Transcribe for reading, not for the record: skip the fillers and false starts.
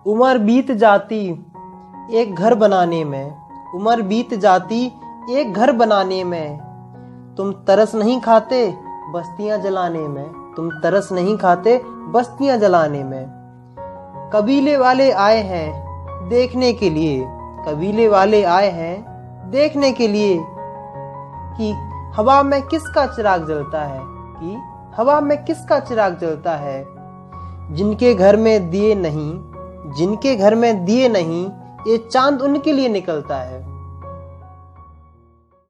उम्र बीत जाती एक घर बनाने में, उम्र बीत जाती एक घर बनाने में। तुम तरस नहीं खाते बस्तियां जलाने में, तुम तरस नहीं खाते बस्तियां जलाने में। कबीले वाले आए हैं देखने के लिए, कबीले वाले आए हैं देखने के लिए कि हवा में किसका चिराग जलता है, कि हवा में किसका चिराग जलता है। जिनके घर में दिए नहीं, जिनके घर में दिए नहीं, ये चांद उनके लिए निकलता है।